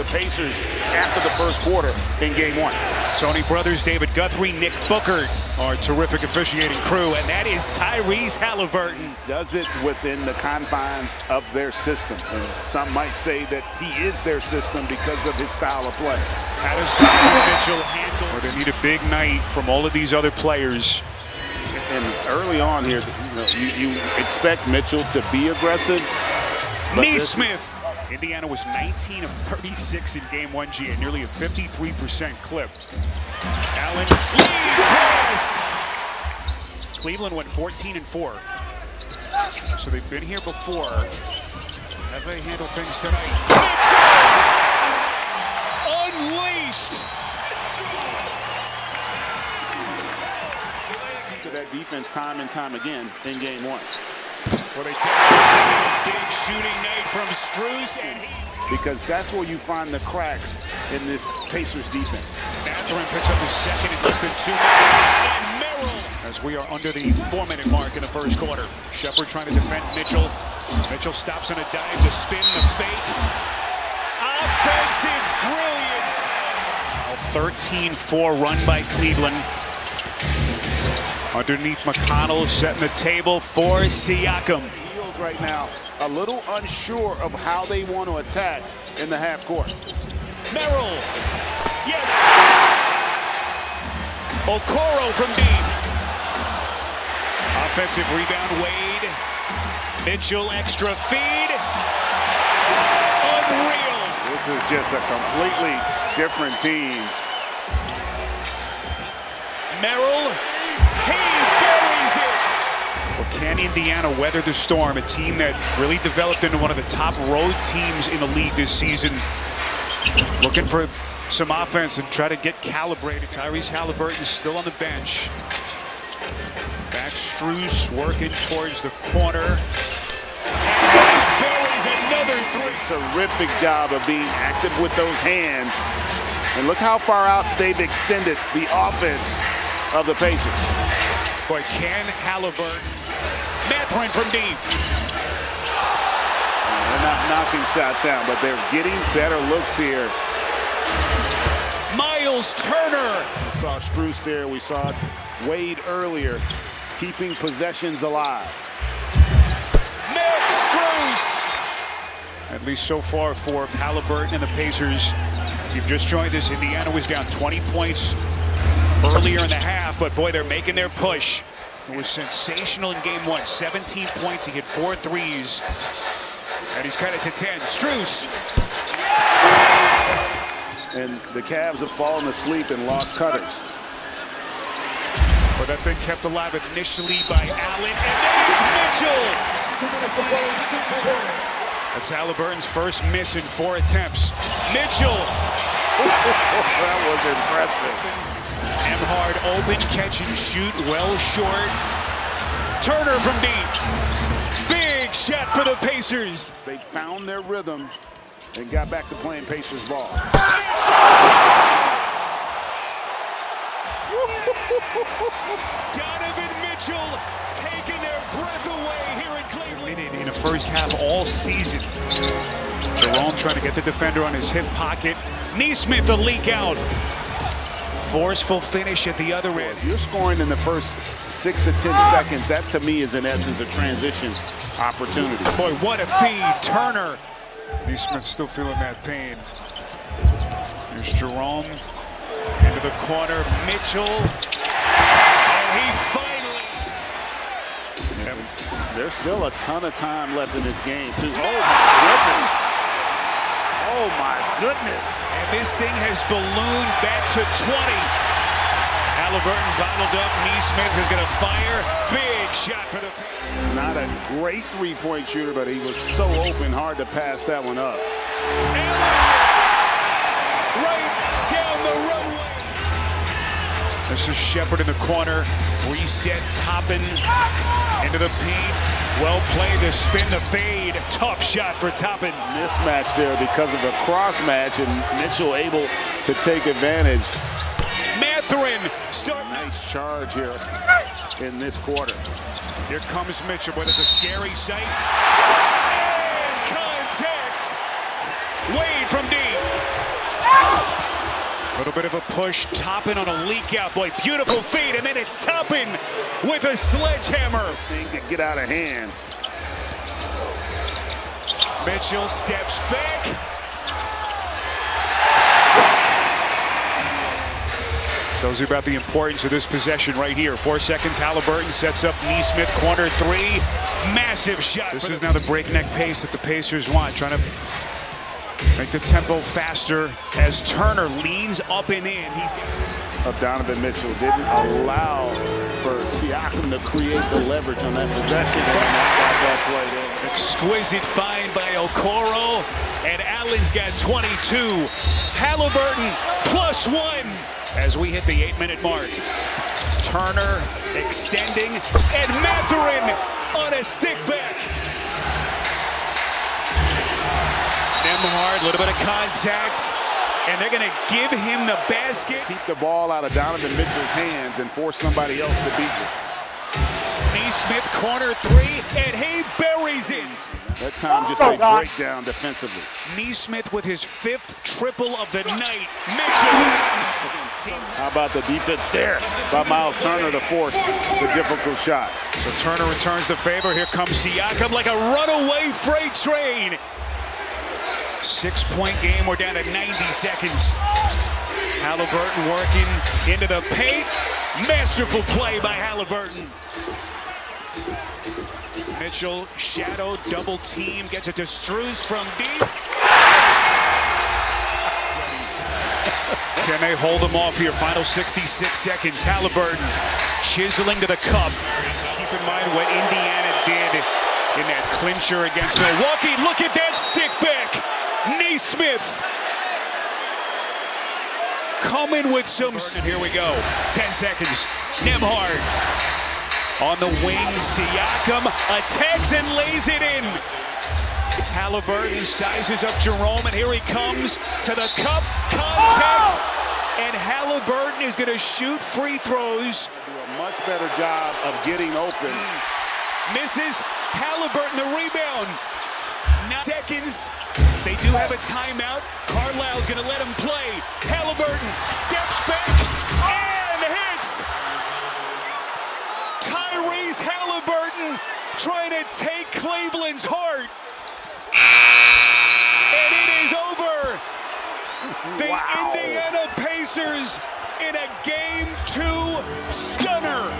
the Pacers after the first quarter in game one. Tony Brothers, David Guthrie, Nick Booker, our terrific officiating crew, and that is Tyrese Halliburton. Does it within the confines of their system. And some might say that he is their system because of his style of play. How does Donovan Mitchell handle? Or they need a big night from all of these other players. And early on here, you expect Mitchell to be aggressive. Nesmith. Indiana was 19 of 36 in game one, G, at nearly a 53% clip. Allen, lead pass. Cleveland went 14-4. So they've been here before. Have they handled things tonight? Unleashed. To that defense time and time again in game one. Well, they a big shooting night from Strus, and because that's where you find the cracks in this Pacers defense. Mathurin picks up his second in less than 2 minutes, and Merrill. As we are under the 4-minute mark in the first quarter. Shepard trying to defend Mitchell. Mitchell stops on a dive to spin the fake. Offensive brilliance. 13-4 run by Cleveland. Underneath McConnell, setting the table for Siakam. Heels right now, a little unsure of how they want to attack in the half court. Merrill, yes. Okoro from deep. Offensive rebound, Wade. Mitchell, extra feed. Unreal. This is just a completely different team. Merrill. He buries it! Well, can Indiana weather the storm? A team that really developed into one of the top road teams in the league this season. Looking for some offense and try to get calibrated. Tyrese Halliburton still on the bench. Back Strus working towards the corner. And he buries another three. Terrific job of being active with those hands. And look how far out they've extended the offense of the Pacers. Boy, can Halliburton. Mathurin from deep. They're not knocking shots down, but they're getting better looks here. Miles Turner. We saw Strus there. We saw Wade earlier, keeping possessions alive. Max Strus. At least so far for Halliburton and the Pacers. If you've just joined us, Indiana was down 20 points earlier in the half, but boy, they're making their push. It was sensational in game one. 17 points, he hit 4 threes. And he's cut it to 10. Strus. And the Cavs have fallen asleep and lost cutters. But that thing kept alive initially by Allen, and then it's Mitchell. That's Halliburton's first miss in 4 attempts. Mitchell. That was impressive. Emhard open, catch and shoot, well short. Turner from deep. Big shot for the Pacers. They found their rhythm and got back to playing Pacers ball. Donovan Mitchell taking their breath away here in Cleveland. In the first half all season. Jerome trying to get the defender on his hip pocket. Nesmith a leak out. Forceful finish at the other end. You're scoring in the first 6 to 10 seconds. That to me is in essence a transition opportunity. Boy, what a feed. Turner. Nesmith still feeling that pain. Here's Jerome. Into the corner. Mitchell. And he finally. There's still a ton of time left in this game, too. Oh, my goodness. Oh, my goodness. And this thing has ballooned back to 20. Halliburton bottled up. Nesmith is going to fire. Big shot for the... Not a great three-point shooter, but he was so open, hard to pass that one up. Right down the runway. This is Shepard in the corner. Reset, Toppin into the paint. Well played to spin the fade. Tough shot for Toppin. Mismatch there because of a cross match, and Mitchell able to take advantage. Mathurin. Nice charge here in this quarter. Here comes Mitchell, but it's a scary sight. And contact. Wade from deep. Little bit of a push, Toppin on a leak out. Boy, beautiful feed, and then it's Toppin with a sledgehammer. This thing can get out of hand. Mitchell steps back. Tells you about the importance of this possession right here. 4 seconds, Halliburton sets up Neesmith, corner three. Massive shot. This is now the breakneck pace that the Pacers want, trying to make the tempo faster as Turner leans up and in. He's Donovan Mitchell didn't allow for Siakam to create the leverage on that possession. Exquisite find by Okoro, and Allen's got 22. Halliburton +1 as we hit the 8-minute mark. Turner extending, and Mathurin on a stick back. Nembhard, a little bit of contact, and they're going to give him the basket. Keep the ball out of Donovan Mitchell's hands and force somebody else to beat it. Neesmith, corner three, and he buries it. That time just a breakdown defensively. Neesmith with his 5th triple of the night. Mitchell. How about the defense there by Miles Turner to force the difficult shot. So Turner returns the favor. Here comes Siakam like a runaway freight train. 6-point game. We're down to 90 seconds. Halliburton working into the paint. Masterful play by Halliburton. Mitchell, shadow, double team, gets it to Strus from deep. Can they hold them off here? Final 66 seconds. Halliburton chiseling to the cup. Keep in mind what Indiana did in that clincher against Milwaukee. Look at that stick back. Neesmith coming with some. Here we go. 10 seconds. Nembhard on the wing. Siakam attacks and lays it in. Halliburton sizes up Jerome, and here he comes to the cup. Contact, and Halliburton is going to shoot free throws. Do a much better job of getting open. Misses. Halliburton the rebound. 9 seconds. They do have a timeout. Carlisle's going to let him play. Halliburton steps back and hits. Tyrese Halliburton trying to take Cleveland's heart. And it is over. The Indiana Pacers in a Game 2 stunner.